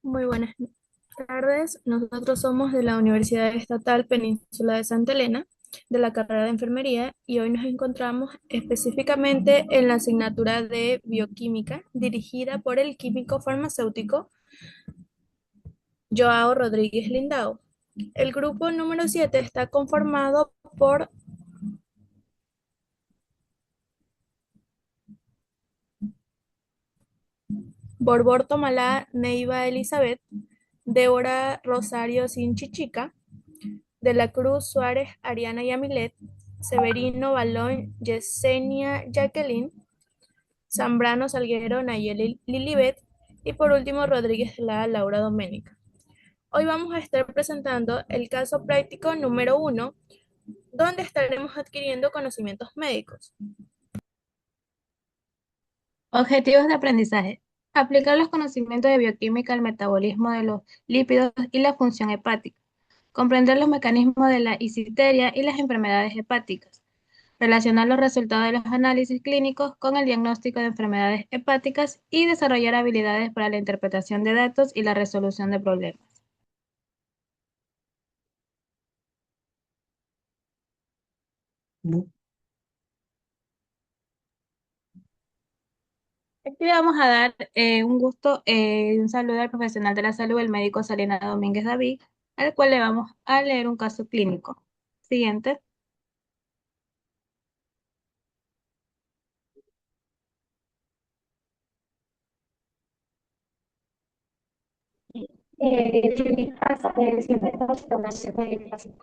Muy buenas tardes. Nosotros somos de la Universidad Estatal Península de Santa Elena, de la carrera de enfermería, y hoy nos encontramos específicamente en la asignatura de bioquímica dirigida por el químico farmacéutico Joao Rodríguez Lindao. El grupo número 7 está conformado por Borbor Tomalá Neiva Elizabeth, Débora Rosario Sinchichica, de la Cruz Suárez Ariana Yamilet, Severino Balón Yesenia Jacqueline, Zambrano Salguero Nayeli Lilibet y por último Rodríguez la Laura Doménica. Hoy vamos a estar presentando el caso práctico número 1, donde estaremos adquiriendo conocimientos médicos. Objetivos de aprendizaje. Aplicar los conocimientos de bioquímica al metabolismo de los lípidos y la función hepática. Comprender los mecanismos de la isiteria y las enfermedades hepáticas. Relacionar los resultados de los análisis clínicos con el diagnóstico de enfermedades hepáticas y desarrollar habilidades para la interpretación de datos y la resolución de problemas. Bu- Aquí le vamos a dar un gusto, un saludo al profesional de la salud, el médico Salina Domínguez David, al cual le vamos a leer un caso clínico. Siguiente. Mi casa siempre una situación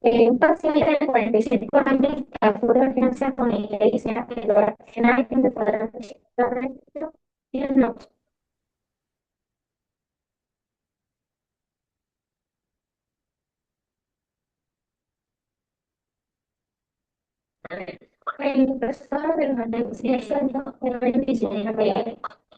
un paciente de 45 años que acude a urgencia con iglesia que lo racional que me podrá y no. El profesor de la negociación no permite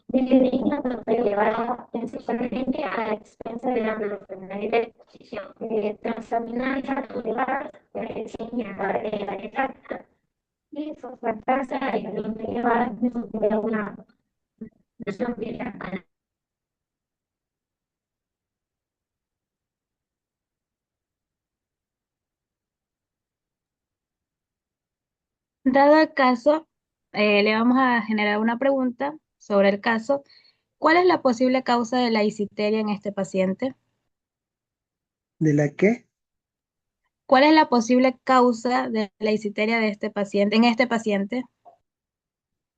de niño no puede llevar principalmente a la expensa de la enfermedad de exposición. Transaminar y llevar enseñar la exacta y su fantasía y lo que lleva de una nación virana. Dado el caso, le vamos a generar una pregunta sobre el caso. ¿Cuál es la posible causa de la disiteria en este paciente? ¿De la qué? ¿Cuál es la posible causa de la disiteria de este paciente, en este paciente?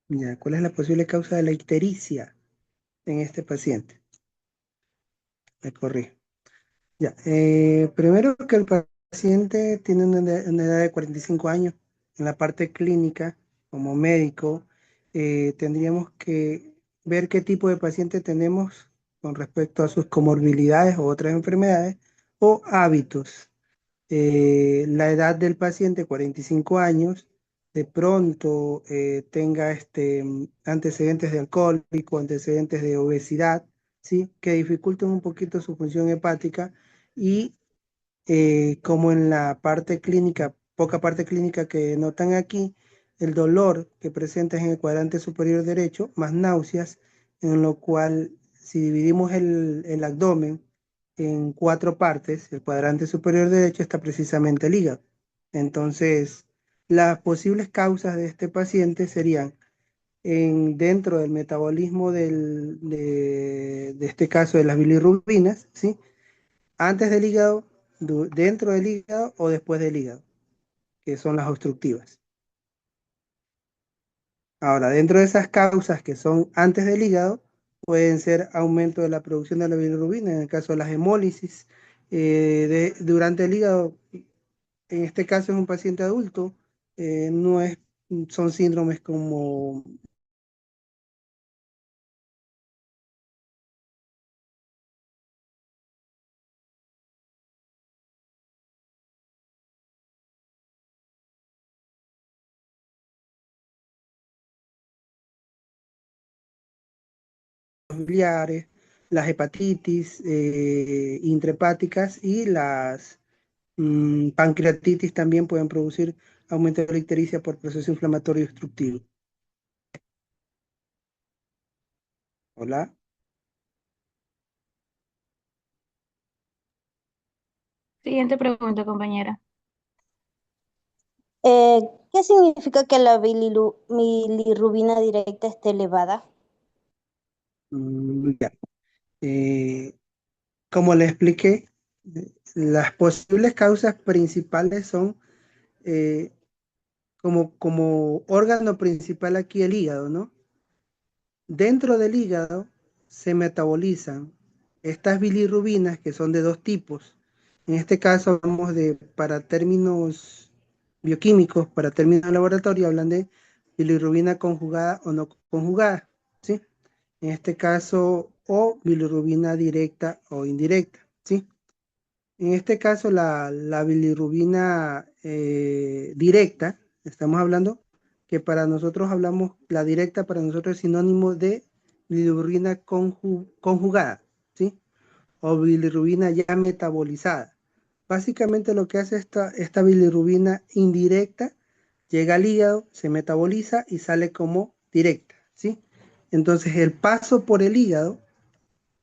Ya, ¿cuál es la posible causa de la ictericia en este paciente? Me corrí. Ya, primero que el paciente tiene una edad de 45 años. En la parte clínica, como médico, tendríamos que ver qué tipo de paciente tenemos con respecto a sus comorbilidades o otras enfermedades o hábitos. La edad del paciente, 45 años, de pronto tenga antecedentes de alcohólico, antecedentes de obesidad, ¿sí? Que dificulten un poquito su función hepática y como en la parte clínica, poca parte clínica que notan aquí, el dolor que presentas en el cuadrante superior derecho, más náuseas, en lo cual si dividimos el abdomen en cuatro partes, el cuadrante superior derecho está precisamente el hígado. Entonces, las posibles causas de este paciente serían dentro del metabolismo de este caso de las bilirrubinas, ¿sí? Antes del hígado, dentro del hígado o después del hígado, que son las obstructivas. Ahora, dentro de esas causas que son antes del hígado, pueden ser aumento de la producción de la bilirrubina, en el caso de las hemólisis, durante el hígado, en este caso es un paciente adulto, no es, son síndromes como biliares, las hepatitis intrahepáticas y las pancreatitis también pueden producir aumento de la ictericia por proceso inflamatorio obstructivo. Hola. Siguiente pregunta, compañera. ¿Qué significa que la bilirrubina directa esté elevada? Ya. Eh, Como le expliqué, las posibles causas principales son eh, como órgano principal aquí el hígado, ¿no? Dentro del hígado se metabolizan estas bilirrubinas que son de dos tipos. En este caso hablamos de, para términos bioquímicos, para términos de laboratorio, hablan de bilirrubina conjugada o no conjugada, ¿sí? En este caso, o bilirrubina directa o indirecta, ¿sí? En este caso, la bilirrubina directa, estamos hablando que para nosotros hablamos, la directa para nosotros es sinónimo de bilirrubina conjugada, ¿sí? O bilirrubina ya metabolizada. Básicamente lo que hace esta bilirrubina indirecta, llega al hígado, se metaboliza y sale como directa, ¿sí? Entonces el paso por el hígado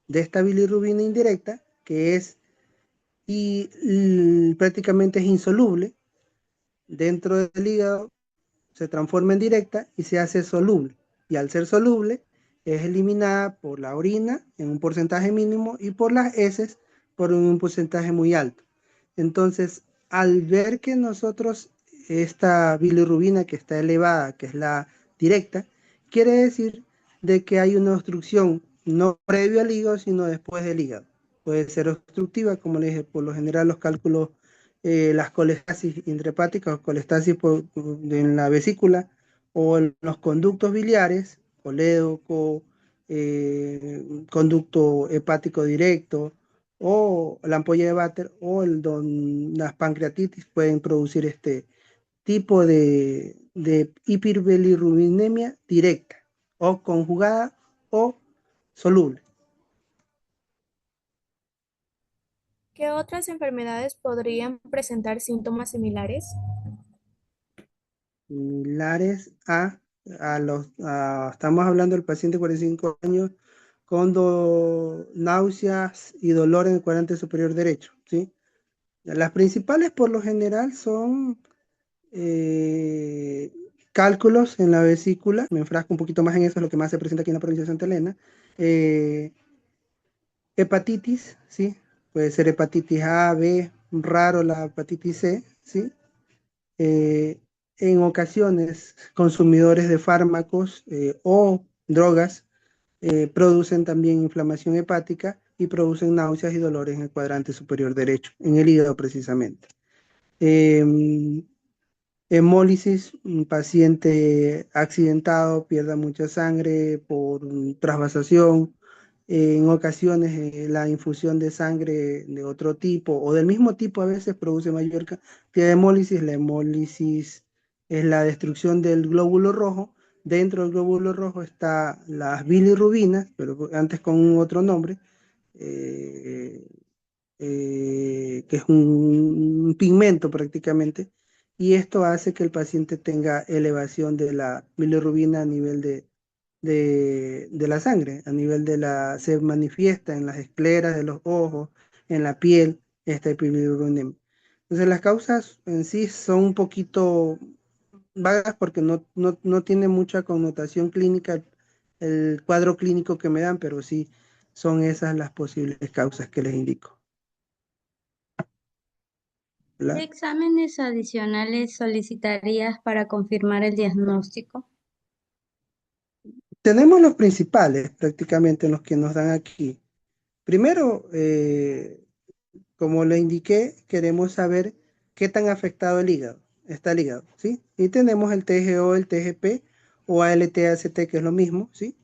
de esta bilirrubina indirecta, que es prácticamente es insoluble, dentro del hígado se transforma en directa y se hace soluble. Y al ser soluble, es eliminada por la orina en un porcentaje mínimo y por las heces por un porcentaje muy alto. Entonces, al ver que nosotros esta bilirrubina que está elevada, que es la directa, quiere decir de que hay una obstrucción no previo al hígado, sino después del hígado. Puede ser obstructiva, como le dije, por lo general los cálculos, las colestasis intrahepáticas o colestasis en la vesícula o en los conductos biliares, colédoco, conducto hepático directo, o la ampolla de Bater o las pancreatitis pueden producir este tipo de hiperbilirrubinemia directa o conjugada o soluble. ¿Qué otras enfermedades podrían presentar síntomas similares? Similares estamos hablando del paciente de 45 años con náuseas y dolor en el cuadrante superior derecho, ¿sí? Las principales por lo general son eh, cálculos en la vesícula, me enfrasco un poquito más en eso, es lo que más se presenta aquí en la provincia de Santa Elena. Hepatitis, ¿sí? Puede ser hepatitis A, B, raro la hepatitis C, ¿sí? Eh, en ocasiones, consumidores de fármacos o drogas producen también inflamación hepática y producen náuseas y dolores en el cuadrante superior derecho, en el hígado precisamente. Hemólisis, un paciente accidentado, pierde mucha sangre por trasvasación, en ocasiones la infusión de sangre de otro tipo o del mismo tipo a veces produce mayor cantidad de hemólisis. La hemólisis es la destrucción del glóbulo rojo. Dentro del glóbulo rojo está las bilirrubinas, pero antes con un otro nombre, eh, que es un pigmento prácticamente, y esto hace que el paciente tenga elevación de la bilirrubina a nivel de la sangre, se manifiesta en las escleras de los ojos, en la piel, esta bilirrubinemia. Entonces las causas en sí son un poquito vagas porque no tiene mucha connotación clínica el cuadro clínico que me dan, pero sí son esas las posibles causas que les indico. ¿Qué ¿Verdad? exámenes adicionales solicitarías para confirmar el diagnóstico? Tenemos los principales, prácticamente los que nos dan aquí. Primero, como le indiqué, queremos saber qué tan afectado está el hígado, ¿sí? Y tenemos el TGO, el TGP o ALT-AST, que es lo mismo, ¿sí?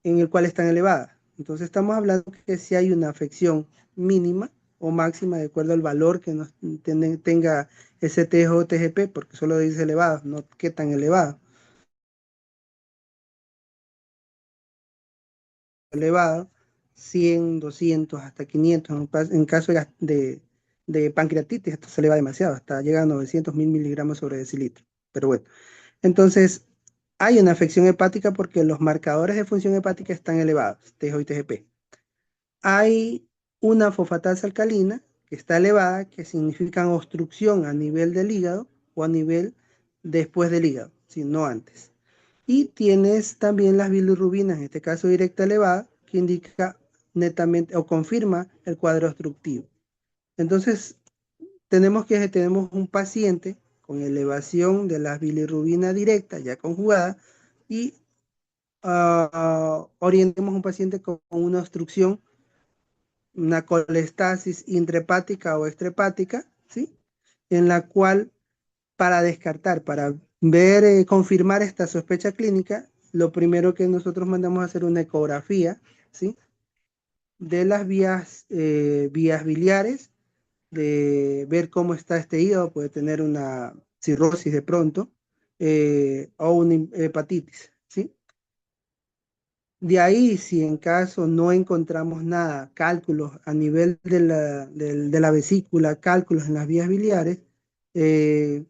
En el cual están elevadas. Entonces estamos hablando que si hay una afección mínima o máxima de acuerdo al valor que tenga ese TGO o TGP, porque solo dice elevado, no qué tan elevado. Elevado, 100, 200, hasta 500. En caso de pancreatitis, esto se eleva demasiado, hasta llega a 900 mil miligramos sobre decilitro. Pero bueno, entonces hay una afección hepática porque los marcadores de función hepática están elevados, TGO y TGP. Hay una fosfatasa alcalina que está elevada, que significa obstrucción a nivel del hígado o a nivel después del hígado, si no antes. Y tienes también las bilirrubinas, en este caso directa elevada, que indica netamente o confirma el cuadro obstructivo. Entonces, tenemos un paciente con elevación de las bilirrubinas directas ya conjugada y orientemos a un paciente con una obstrucción, una colestasis intrahepática o extrahepática, ¿sí? En la cual, para descartar, para ver, confirmar esta sospecha clínica, lo primero que nosotros mandamos a hacer una ecografía, ¿sí? De las vías biliares, de ver cómo está este hígado, puede tener una cirrosis de pronto, o una hepatitis, ¿sí? De ahí, si en caso no encontramos nada, cálculos a nivel de la vesícula, cálculos en las vías biliares, eh,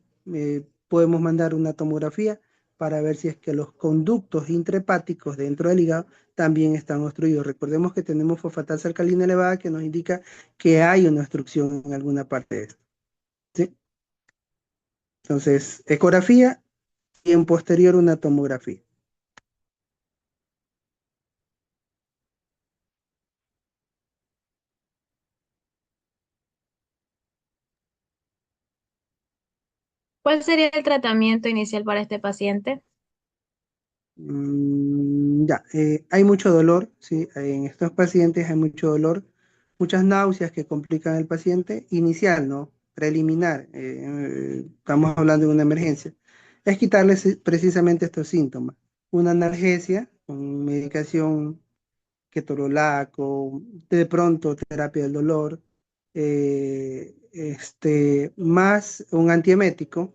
podemos mandar una tomografía para ver si es que los conductos intrahepáticos dentro del hígado también están obstruidos. Recordemos que tenemos fosfatasa alcalina elevada que nos indica que hay una obstrucción en alguna parte de esto, ¿sí? Entonces, ecografía y en posterior una tomografía. ¿Cuál sería el tratamiento inicial para este paciente? Ya, hay mucho dolor, ¿sí? En estos pacientes hay mucho dolor, muchas náuseas que complican al paciente inicial, ¿no? Preliminar, estamos hablando de una emergencia. Es quitarles precisamente estos síntomas. Una analgesia con medicación ketorolaco, de pronto terapia del dolor, más un antiemético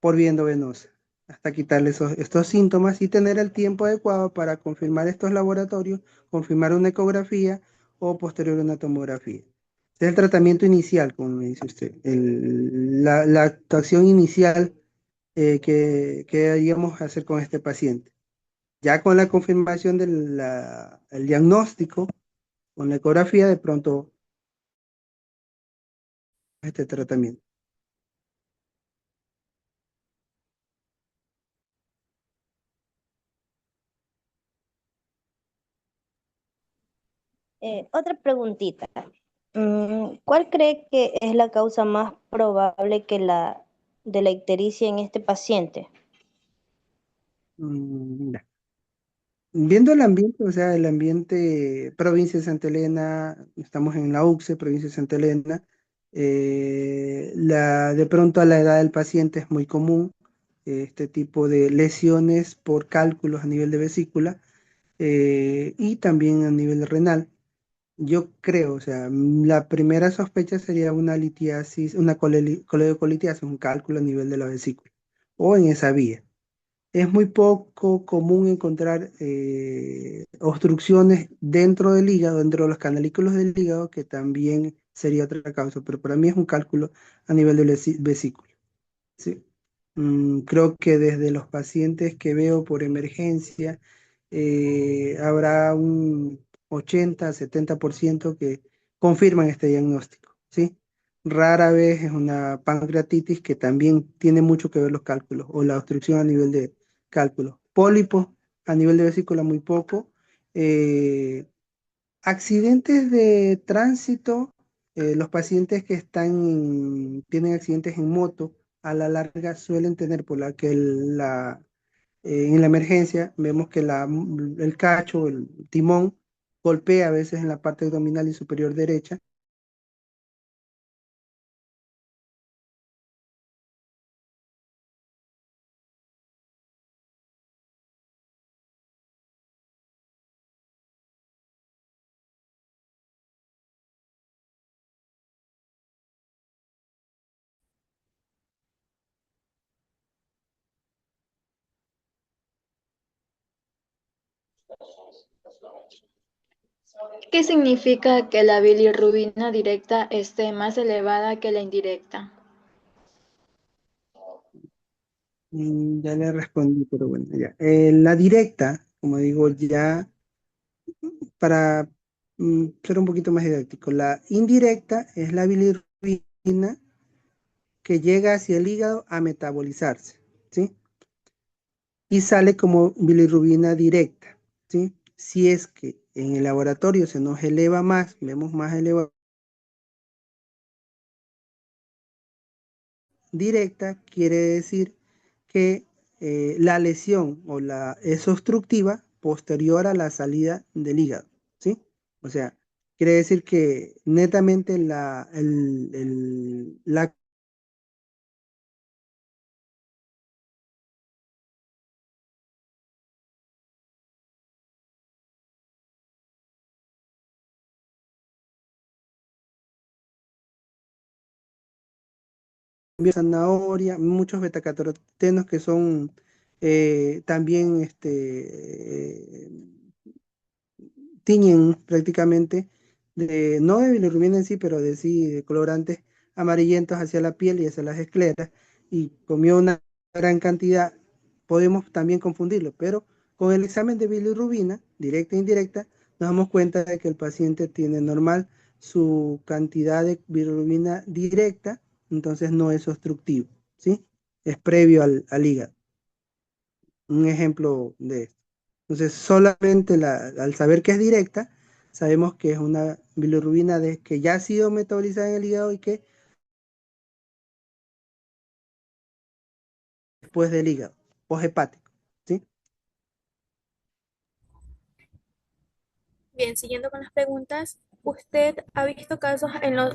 por vía endovenosa, hasta quitarle estos síntomas y tener el tiempo adecuado para confirmar estos laboratorios, confirmar una ecografía o posterior una tomografía. Este es el tratamiento inicial, como me dice usted, la actuación inicial, que deberíamos hacer con este paciente. Ya con la confirmación del el diagnóstico, con la ecografía, de pronto este tratamiento. Otra preguntita. ¿Cuál cree que es la causa más probable de la ictericia en este paciente? Ya. Viendo el ambiente, o sea, el ambiente provincia de Santa Elena, estamos en la UCSE, provincia de Santa Elena, de pronto a la edad del paciente es muy común este tipo de lesiones por cálculos a nivel de vesícula, y también a nivel renal. Yo creo, o sea, la primera sospecha sería una litiasis, una coledocolitiasis, un cálculo a nivel de la vesícula o en esa vía. Es muy poco común encontrar obstrucciones dentro del hígado, dentro de los canalículos del hígado, que también sería otra causa, pero para mí es un cálculo a nivel de vesícula, ¿sí? Creo que desde los pacientes que veo por emergencia, habrá un 80-70% que confirman este diagnóstico, ¿sí? Rara vez es una pancreatitis que también tiene mucho que ver los cálculos o la obstrucción a nivel de cálculos. Pólipos a nivel de vesícula muy poco. Eh, Accidentes de tránsito, los pacientes que tienen accidentes en moto, a la larga suelen tener por la que en la emergencia vemos que el cacho, el timón, golpea a veces en la parte abdominal y superior derecha. ¿Qué significa que la bilirrubina directa esté más elevada que la indirecta? Ya le respondí, pero bueno, ya. La directa, como digo, ya para ser un poquito más didáctico, la indirecta es la bilirrubina que llega hacia el hígado a metabolizarse, ¿sí? Y sale como bilirrubina directa, ¿sí? Si es que en el laboratorio se nos eleva más, vemos más elevado directa, quiere decir que la lesión o es obstructiva posterior a la salida del hígado, ¿sí? O sea, quiere decir que netamente la zanahoria, muchos betacarotenos que son también tiñen prácticamente no de bilirrubina en sí, pero de sí, de colorantes amarillentos hacia la piel y hacia las escleras, y comió una gran cantidad, podemos también confundirlo, pero con el examen de bilirrubina, directa e indirecta, nos damos cuenta de que el paciente tiene normal su cantidad de bilirrubina directa, entonces no es obstructivo, ¿sí? Es previo al hígado. Un ejemplo de esto. Entonces, solamente al saber que es directa, sabemos que es una bilirrubina que ya ha sido metabolizada en el hígado y que después del hígado, hepático, ¿sí? Bien, siguiendo con las preguntas, ¿usted ha visto casos en los,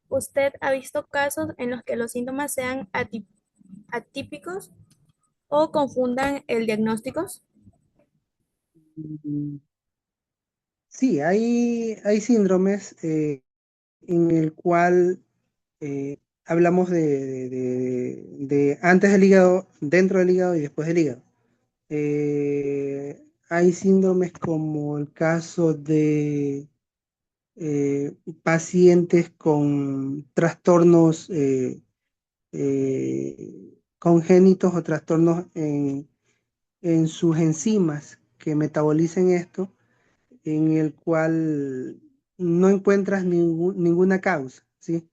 usted ha visto casos en los que los síntomas sean atípicos o confundan el diagnóstico? Mm, Sí, hay síndromes en el cual hablamos de antes del hígado, dentro del hígado y después del hígado. Hay síndromes como el caso de pacientes con trastornos congénitos o trastornos en sus enzimas que metabolicen esto, en el cual no encuentras ninguna causa, ¿sí?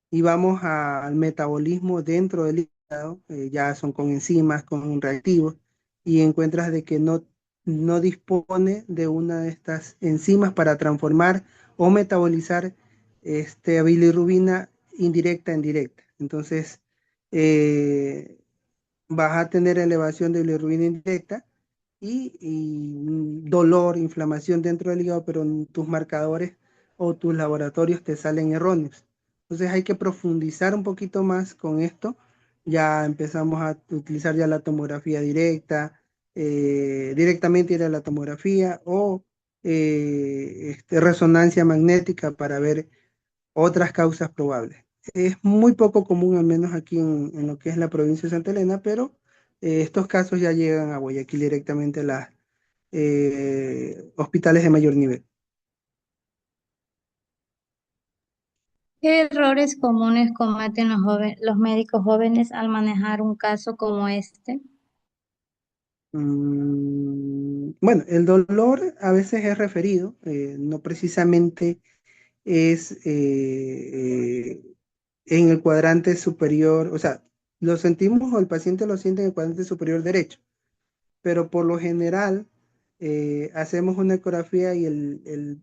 Y vamos al metabolismo dentro del hígado, ya son con enzimas, con reactivos, y encuentras de que no dispone de una de estas enzimas para transformar o metabolizar bilirrubina indirecta en directa. Entonces, eh, vas a tener elevación de bilirrubina indirecta y dolor, inflamación dentro del hígado, pero tus marcadores o tus laboratorios te salen erróneos. Entonces hay que profundizar un poquito más con esto. Ya empezamos a utilizar ya la tomografía directa, directamente ir a la tomografía o resonancia magnética para ver otras causas probables. Es muy poco común, al menos aquí en lo que es la provincia de Santa Elena, pero estos casos ya llegan a Guayaquil directamente a los hospitales de mayor nivel. ¿Qué errores comunes cometen los médicos jóvenes al manejar un caso como este? Bueno, el dolor a veces es referido, no precisamente es en el cuadrante superior, o sea, lo sentimos o el paciente lo siente en el cuadrante superior derecho, pero por lo general hacemos una ecografía y el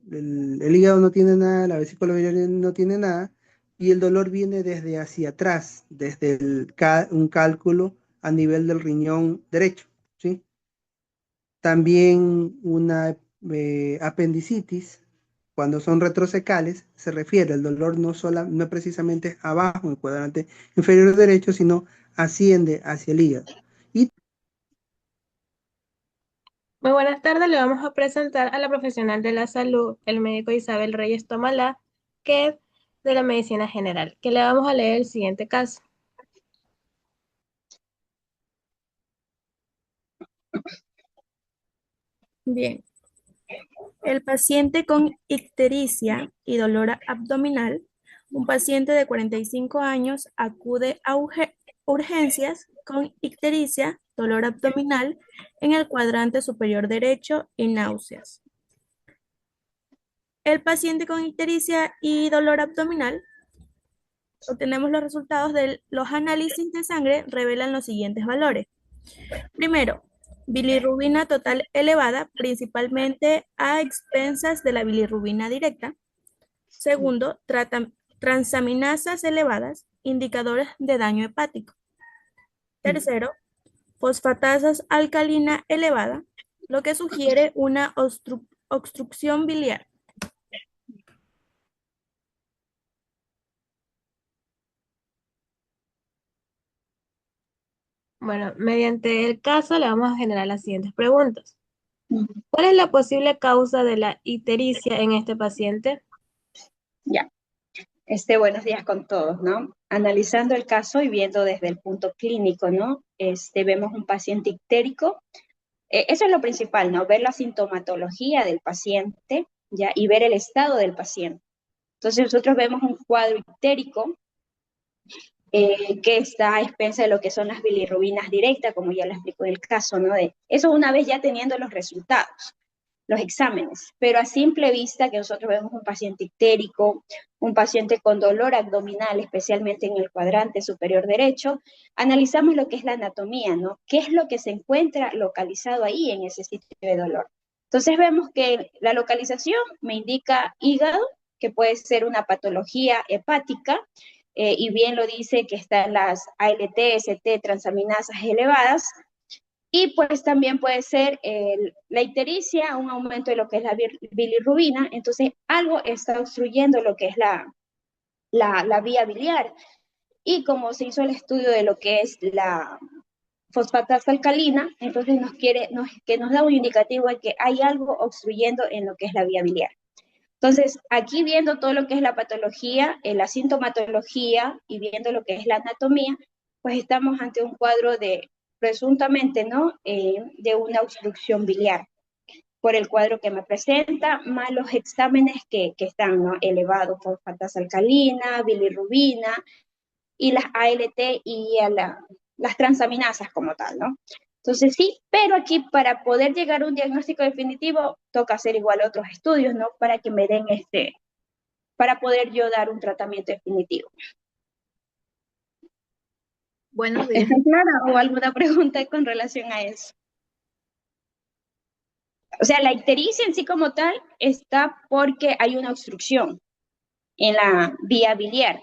hígado no tiene nada, la vesícula biliar no tiene nada, y el dolor viene desde hacia atrás, desde un cálculo a nivel del riñón derecho, ¿sí? También una apendicitis, cuando son retrosecales, se refiere al dolor no precisamente abajo en el cuadrante inferior derecho, sino asciende hacia el hígado. Y Muy buenas tardes, le vamos a presentar a la profesional de la salud, el médico Isabel Reyes Tomalá, que es de la medicina general, que le vamos a leer el siguiente caso. Bien, el paciente con ictericia y dolor abdominal Un paciente de 45 años acude a urgencias con ictericia, dolor abdominal en el cuadrante superior derecho y náuseas. El paciente con ictericia y dolor abdominal, obtenemos los resultados de los análisis de sangre, revelan los siguientes valores. Primero, bilirrubina total elevada, principalmente a expensas de la bilirrubina directa. Segundo, transaminasas elevadas, indicadores de daño hepático. Tercero, fosfatasas alcalina elevada, lo que sugiere una obstrucción biliar. Bueno, mediante el caso le vamos a generar las siguientes preguntas. Ujú. ¿Cuál es la posible causa de la ictericia en este paciente? Ya. Buenos días con todos, ¿no? Analizando el caso y viendo desde el punto clínico, ¿no? Vemos un paciente ictérico. Eso es lo principal, ¿no? Ver la sintomatología del paciente, ¿ya? Y ver el estado del paciente. Entonces nosotros vemos un cuadro ictérico que está a expensa de lo que son las bilirrubinas directas, como ya lo explicó en el caso, ¿no? Eso una vez ya teniendo los resultados, los exámenes, pero a simple vista que nosotros vemos un paciente ictérico, un paciente con dolor abdominal, especialmente en el cuadrante superior derecho, analizamos lo que es la anatomía, ¿no? ¿Qué es lo que se encuentra localizado ahí en ese sitio de dolor? Entonces vemos que la localización me indica hígado, que puede ser una patología hepática, y bien lo dice que están las ALT, ST, transaminasas elevadas, y pues también puede ser la ictericia, un aumento de lo que es la bilirrubina, entonces algo está obstruyendo lo que es la vía biliar. Y como se hizo el estudio de lo que es la fosfatasa alcalina, entonces nos da un indicativo de que hay algo obstruyendo en lo que es la vía biliar. Entonces, aquí viendo todo lo que es la patología, la sintomatología y viendo lo que es la anatomía, pues estamos ante un cuadro de, presuntamente, ¿no? De una obstrucción biliar por el cuadro que me presenta, más los exámenes que están, ¿no? Elevados, fosfatasa alcalina, bilirrubina y las ALT y las transaminasas como tal, ¿no? Entonces sí, pero aquí para poder llegar a un diagnóstico definitivo toca hacer igual otros estudios, ¿no? Para que me den para poder yo dar un tratamiento definitivo. Buenos días. ¿Está clara o alguna pregunta con relación a eso? O sea, la ictericia en sí como tal está porque hay una obstrucción en la vía biliar,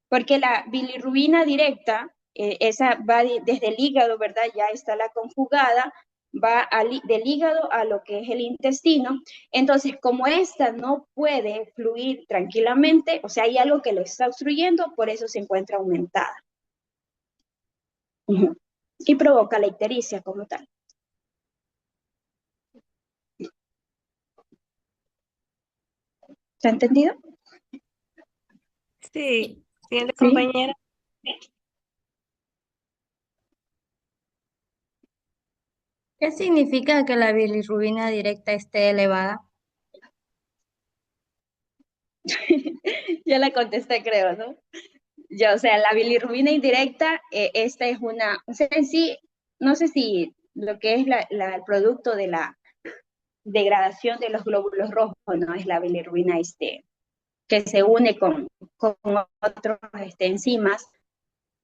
porque la bilirrubina directa, esa va desde el hígado, ¿verdad? Ya está la conjugada, va del hígado a lo que es el intestino. Entonces, como esta no puede fluir tranquilamente, o sea, hay algo que lo está obstruyendo, por eso se encuentra aumentada. Y provoca la ictericia como tal. ¿Se ha entendido? Sí, siguiente Sí. compañera. ¿Qué significa que la bilirrubina directa esté elevada? Ya la contesté, creo, ¿no? Ya, o sea, la bilirrubina indirecta, esta es una, o sea, en sí, no sé si lo que es el producto de la degradación de los glóbulos rojos, ¿no? Es la bilirrubina que se une con otros enzimas.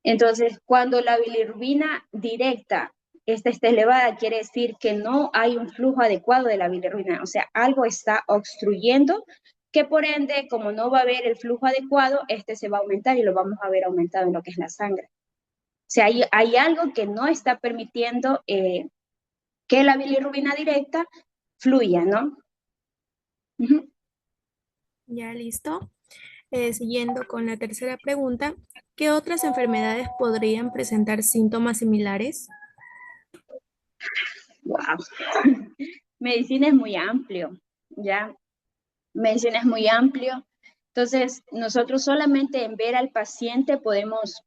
Entonces, cuando la bilirrubina directa está elevada, quiere decir que no hay un flujo adecuado de la bilirrubina, o sea, algo está obstruyendo, que por ende, como no va a haber el flujo adecuado, se va a aumentar y lo vamos a ver aumentado en lo que es la sangre. O sea, hay algo que no está permitiendo que la bilirrubina directa fluya, ¿no? Ya listo. Siguiendo con la tercera pregunta, ¿qué otras enfermedades podrían presentar síntomas similares? Wow. Medicina es muy amplio, ¿ya? Medicina es muy amplio. Entonces, nosotros solamente en ver al paciente podemos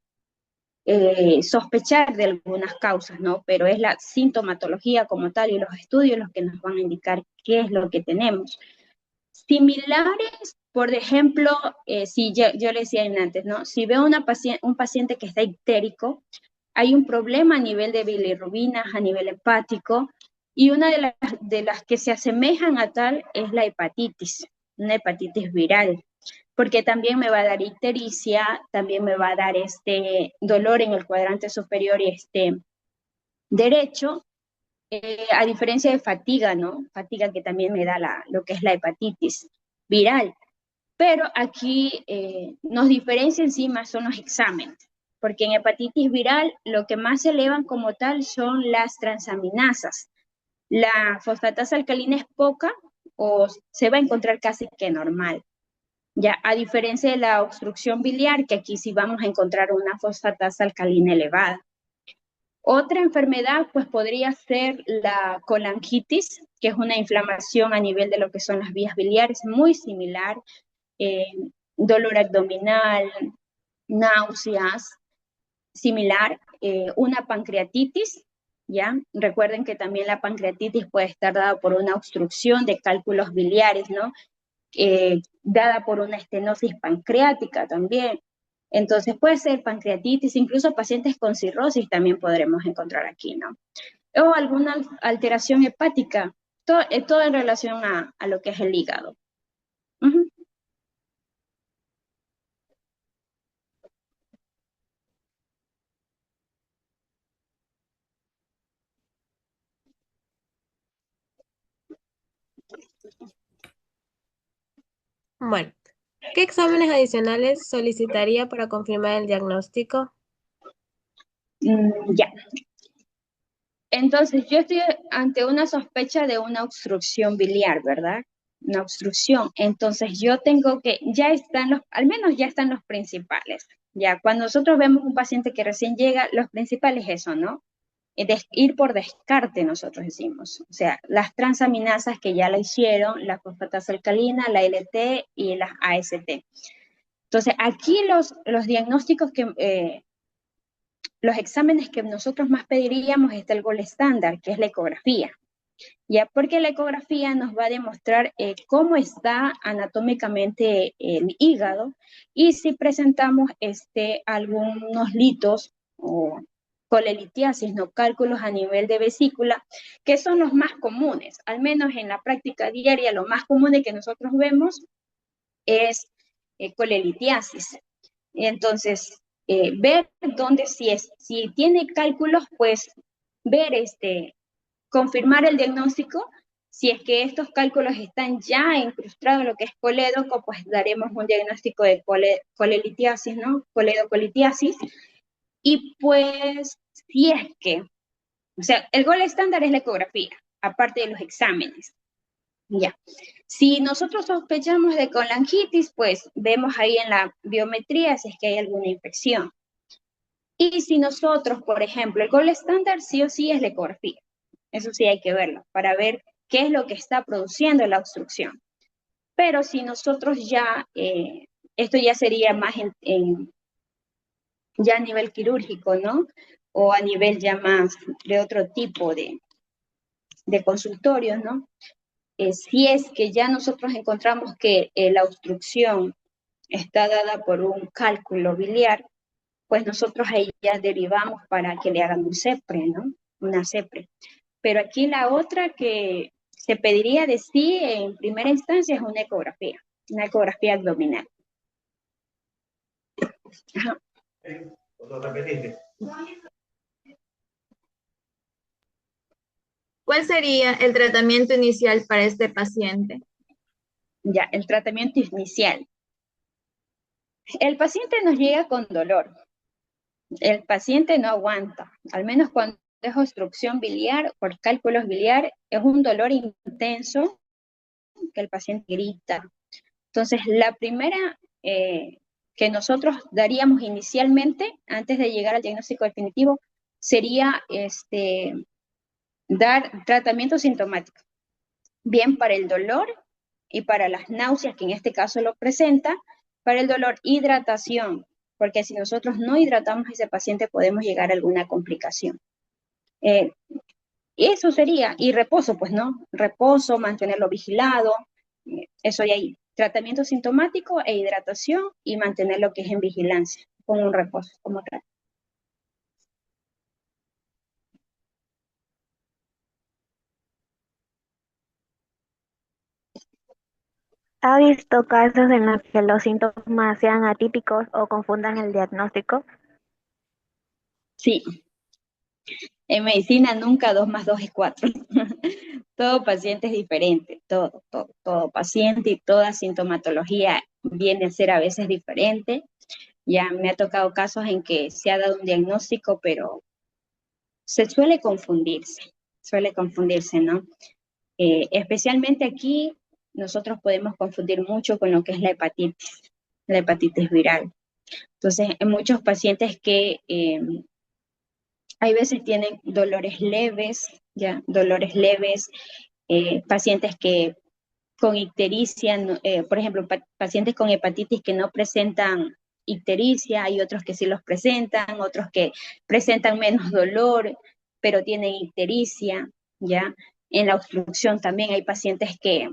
sospechar de algunas causas, ¿no? Pero es la sintomatología como tal y los estudios los que nos van a indicar qué es lo que tenemos. Similares, Por ejemplo, si yo le decía antes, ¿no? Si veo un paciente que está ictérico, hay un problema a nivel de bilirrubinas, a nivel hepático, y una de las que se asemejan a tal es la hepatitis, una hepatitis viral, porque también me va a dar ictericia, también me va a dar dolor en el cuadrante superior y derecho, a diferencia de fatiga, ¿no? Fatiga que también me da lo que es la hepatitis viral. Pero aquí nos diferencia encima son los exámenes, porque en hepatitis viral lo que más se elevan como tal son las transaminasas. La fosfatasa alcalina es poca o se va a encontrar casi que normal. Ya, a diferencia de la obstrucción biliar, que aquí sí vamos a encontrar una fosfatasa alcalina elevada. Otra enfermedad, pues podría ser la colangitis, que es una inflamación a nivel de lo que son las vías biliares, muy similar, dolor abdominal, náuseas, similar, una pancreatitis, ¿ya? Recuerden que también la pancreatitis puede estar dada por una obstrucción de cálculos biliares, ¿no? Dada por una estenosis pancreática también. Entonces puede ser pancreatitis, incluso pacientes con cirrosis también podremos encontrar aquí, ¿no? O alguna alteración hepática, todo en relación a lo que es el hígado. Uh-huh. Bueno, ¿qué exámenes adicionales solicitaría para confirmar el diagnóstico? Ya. Entonces, yo estoy ante una sospecha de una obstrucción biliar, ¿verdad? Una obstrucción. Entonces, yo tengo que, al menos ya están los principales. Ya, cuando nosotros vemos un paciente que recién llega, los principales es eso, ¿no? Ir por descarte, nosotros decimos. O sea, las transaminasas que ya la hicieron, la fosfatasa alcalina, la LT y las AST. Entonces, aquí los diagnósticos los exámenes que nosotros más pediríamos está el gold estándar, que es la ecografía. Ya, porque la ecografía nos va a demostrar cómo está anatómicamente el hígado y si presentamos algunos litos o colelitiasis, no cálculos a nivel de vesícula, que son los más comunes, al menos en la práctica diaria, lo más común que nosotros vemos es colelitiasis. Entonces, ver dónde si tiene cálculos, pues ver confirmar el diagnóstico. Si es que estos cálculos están ya incrustados en lo que es colédoco, pues daremos un diagnóstico de colelitiasis, ¿no? Coledocolitiasis. Y pues, si es que, o sea, el gold estándar es la ecografía, aparte de los exámenes. Ya. Si nosotros sospechamos de colangitis, pues vemos ahí en la biometría si es que hay alguna infección. Y si nosotros, por ejemplo, el gold estándar sí o sí es la ecografía. Eso sí hay que verlo, para ver qué es lo que está produciendo la obstrucción. Pero si nosotros ya, esto ya sería más ya a nivel quirúrgico, ¿no? O a nivel ya más de otro tipo de consultorios, ¿no? Si es que ya nosotros encontramos que la obstrucción está dada por un cálculo biliar, pues nosotros ahí ya derivamos para que le hagan un CEPRE, ¿no? Una CEPRE. Pero aquí la otra que se pediría de sí en primera instancia es una ecografía abdominal. Ajá. ¿Cuál sería el tratamiento inicial para este paciente? Ya, el tratamiento inicial. El paciente nos llega con dolor. El paciente no aguanta, al menos cuando es obstrucción biliar, por cálculos biliar, es un dolor intenso que el paciente grita. Entonces, la primera que nosotros daríamos inicialmente, antes de llegar al diagnóstico definitivo, sería dar tratamiento sintomático, bien para el dolor y para las náuseas, que en este caso lo presenta, para el dolor, hidratación, porque si nosotros no hidratamos a ese paciente podemos llegar a alguna complicación. Eso sería, y reposo, pues, ¿no? Reposo, mantenerlo vigilado, eso de ahí. tratamiento sintomático e hidratación y mantener lo que es en vigilancia con un reposo como tal. ¿Ha visto casos en los que los síntomas sean atípicos o confundan el diagnóstico? Sí, en medicina nunca 2 más 2 es 4. Todo paciente es diferente, todo paciente y toda sintomatología viene a ser a veces diferente. Ya me ha tocado casos en que se ha dado un diagnóstico, pero se suele confundirse, ¿no? Especialmente aquí nosotros podemos confundir mucho con lo que es la hepatitis viral. Entonces, en muchos pacientes que hay veces tienen dolores leves, ya, dolores leves, pacientes que con ictericia, por ejemplo, pacientes con hepatitis que no presentan ictericia, hay otros que sí los presentan, otros que presentan menos dolor, pero tienen ictericia, ¿ya? En la obstrucción también hay pacientes que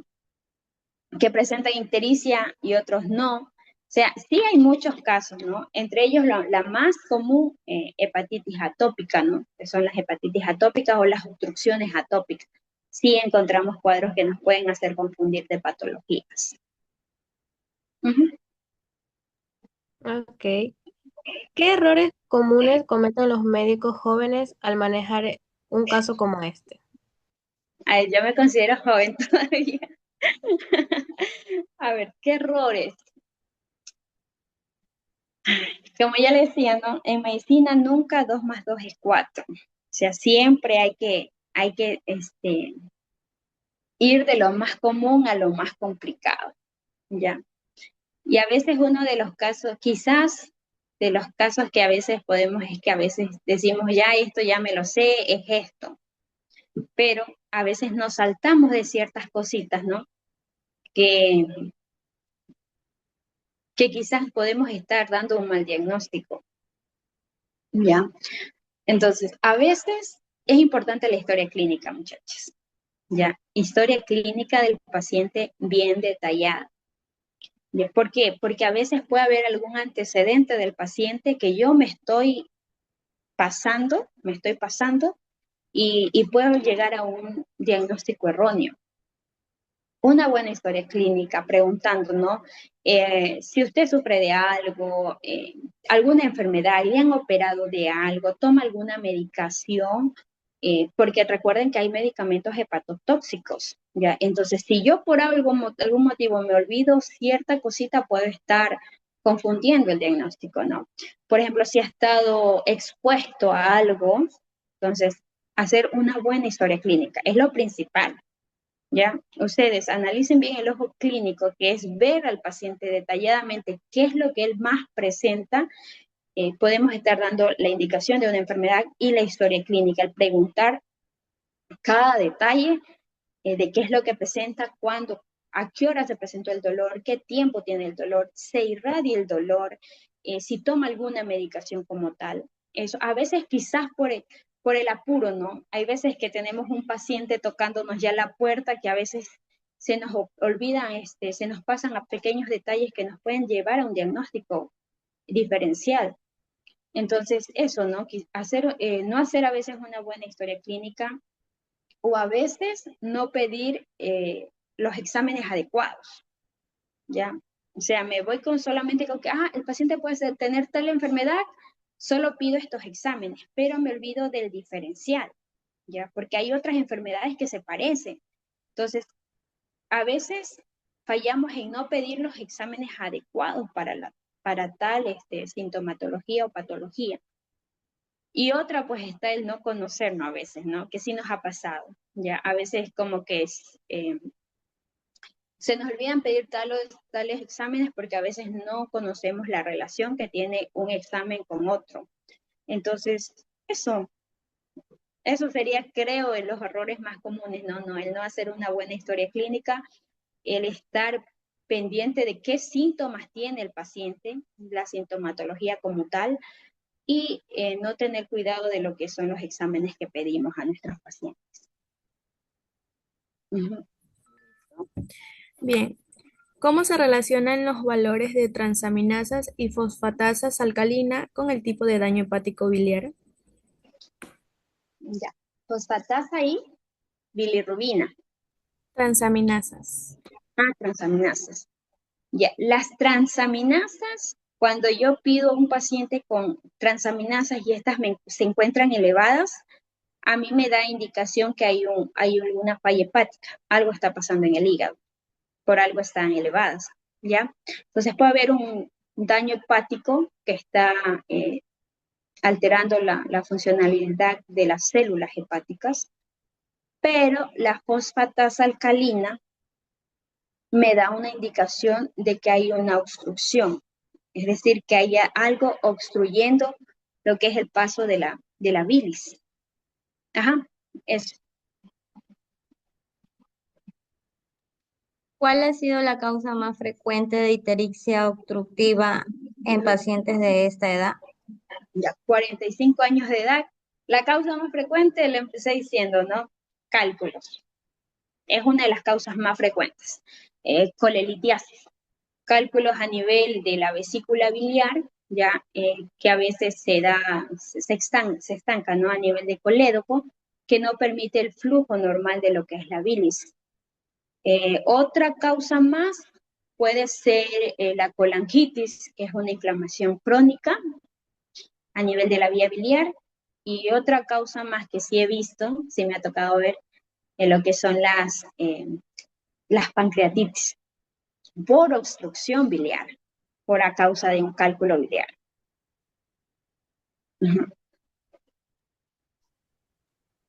presentan ictericia y otros no. O sea, sí hay muchos casos, ¿no? Entre ellos la más común, hepatitis atópica, ¿no? Que son las hepatitis atópicas o las obstrucciones atópicas. Sí encontramos cuadros que nos pueden hacer confundir de patologías. Ok. ¿Qué errores comunes cometen los médicos jóvenes al manejar un caso como este? A ver, yo me considero joven todavía. A ver, ¿qué errores? Como ya le decía, ¿no? En medicina nunca 2 más 2 es 4. O sea, siempre hay que ir de lo más común a lo más complicado, ¿ya? Y a veces uno de los casos, quizás de los casos que a veces podemos, es que a veces decimos, ya esto ya me lo sé, es esto. Pero a veces nos saltamos de ciertas cositas, ¿no? Que quizás podemos estar dando un mal diagnóstico, ¿ya? Entonces, a veces es importante la historia clínica, muchachos, ¿ya? Historia clínica del paciente bien detallada. ¿Por qué? Porque a veces puede haber algún antecedente del paciente que yo me estoy pasando y puedo llegar a un diagnóstico erróneo. Una buena historia clínica, preguntando, ¿no? Si usted sufre de algo, alguna enfermedad, le han operado de algo, toma alguna medicación, porque recuerden que hay medicamentos hepatotóxicos, ¿ya? Entonces, si yo por algún motivo me olvido cierta cosita, puedo estar confundiendo el diagnóstico, ¿no? Por ejemplo, si ha estado expuesto a algo, entonces, hacer una buena historia clínica es lo principal. ¿Ya? Ustedes analicen bien el ojo clínico, que es ver al paciente detalladamente qué es lo que él más presenta. Podemos estar dando la indicación de una enfermedad y la historia clínica, al preguntar cada detalle de qué es lo que presenta, cuándo, a qué hora se presentó el dolor, qué tiempo tiene el dolor, se irradia el dolor, si toma alguna medicación como tal. Eso, a veces quizás por el apuro, ¿no? Hay veces que tenemos un paciente tocándonos ya la puerta que a veces se nos olvidan, se nos pasan a pequeños detalles que nos pueden llevar a un diagnóstico diferencial. Entonces, eso, ¿no? No hacer a veces una buena historia clínica o a veces no pedir los exámenes adecuados, ¿ya? O sea, me voy solamente con que, el paciente puede tener tal enfermedad, solo pido estos exámenes, pero me olvido del diferencial, ¿ya? Porque hay otras enfermedades que se parecen. Entonces, a veces fallamos en no pedir los exámenes adecuados para tal sintomatología o patología. Y otra, pues, está el no conocernos a veces, ¿no? Que sí nos ha pasado, ¿ya? A veces como que se nos olvidan pedir tales exámenes porque a veces no conocemos la relación que tiene un examen con otro. Entonces, eso sería, creo, de los errores más comunes, ¿no? El no hacer una buena historia clínica, el estar pendiente de qué síntomas tiene el paciente, la sintomatología como tal, y no tener cuidado de lo que son los exámenes que pedimos a nuestros pacientes. Bien, ¿Cómo se relacionan los valores de transaminasas y fosfatasas alcalina con el tipo de daño hepático biliar? Ya. Fosfatasa y bilirrubina. Transaminasas. Transaminasas. Ya. Las transaminasas, cuando yo pido a un paciente con transaminasas y estas se encuentran elevadas, a mí me da indicación que hay una falla hepática. Algo está pasando en el hígado. Por algo están elevadas, ¿ya? Entonces puede haber un daño hepático que está alterando la funcionalidad de las células hepáticas, pero la fosfatasa alcalina me da una indicación de que hay una obstrucción, es decir, que haya algo obstruyendo lo que es el paso de la bilis. Ajá, eso. ¿Cuál ha sido la causa más frecuente de ictericia obstructiva en pacientes de esta edad? Ya, 45 años de edad. La causa más frecuente, le empecé diciendo, ¿no? Cálculos. Es una de las causas más frecuentes. Colelitiasis. Cálculos a nivel de la vesícula biliar, ya que a veces se estanca, ¿no? A nivel de colédoco, que no permite el flujo normal de lo que es la bilis. Otra causa más puede ser la colangitis, que es una inflamación crónica a nivel de la vía biliar. Y otra causa más que sí he visto, sí me ha tocado ver, en lo que son las pancreatitis por obstrucción biliar, por a causa de un cálculo biliar.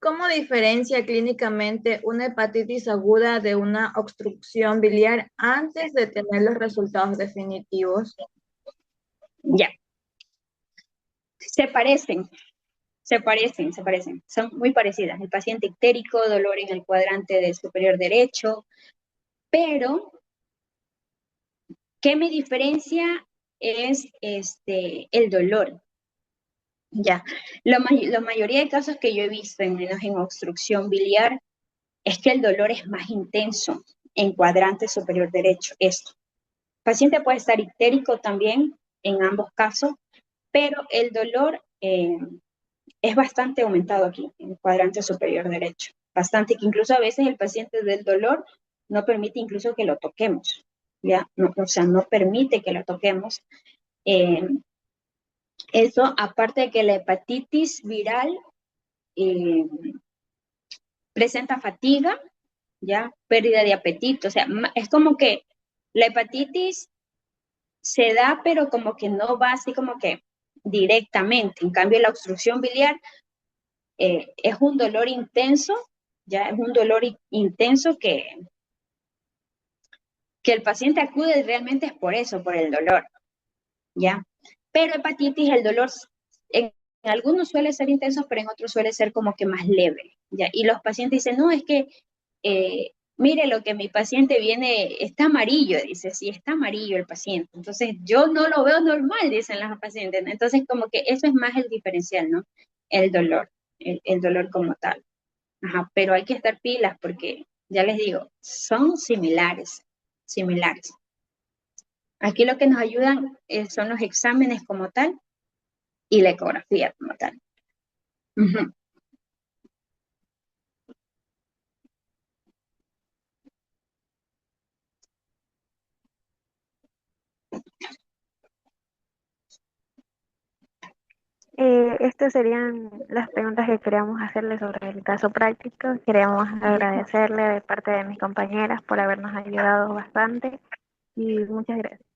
¿Cómo diferencia clínicamente una hepatitis aguda de una obstrucción biliar antes de tener los resultados definitivos? Ya. Se parecen. Son muy parecidas. El paciente ictérico, dolor en el cuadrante del superior derecho, pero ¿qué me diferencia? Es el dolor. Ya, la mayoría de casos que yo he visto, en menos en obstrucción biliar, es que el dolor es más intenso en cuadrante superior derecho. Esto. El paciente puede estar ictérico también en ambos casos, pero el dolor es bastante aumentado aquí, en el cuadrante superior derecho. Bastante, que incluso a veces el paciente del dolor no permite incluso que lo toquemos. ¿Ya? No, o sea, no permite que lo toquemos. Eso, aparte de que la hepatitis viral presenta fatiga, ¿ya? Pérdida de apetito, o sea, es como que la hepatitis se da, pero como que no va así como que directamente. En cambio, la obstrucción biliar es un dolor intenso, ¿ya? Es un dolor intenso que el paciente acude realmente es por eso, por el dolor, ¿ya? Pero hepatitis, el dolor en algunos suele ser intenso, pero en otros suele ser como que más leve, ¿ya? Y los pacientes dicen, no, es que, mire, lo que mi paciente viene, está amarillo, dice, sí, está amarillo el paciente. Entonces, yo no lo veo normal, dicen las pacientes. Entonces, como que eso es más el diferencial, ¿no? El dolor, el dolor como tal. Ajá, pero hay que estar pilas porque, ya les digo, son similares. Aquí lo que nos ayudan son los exámenes como tal y la ecografía como tal. Ujú. Estas serían las preguntas que queríamos hacerle sobre el caso práctico. Queríamos agradecerle de parte de mis compañeras por habernos ayudado bastante y muchas gracias.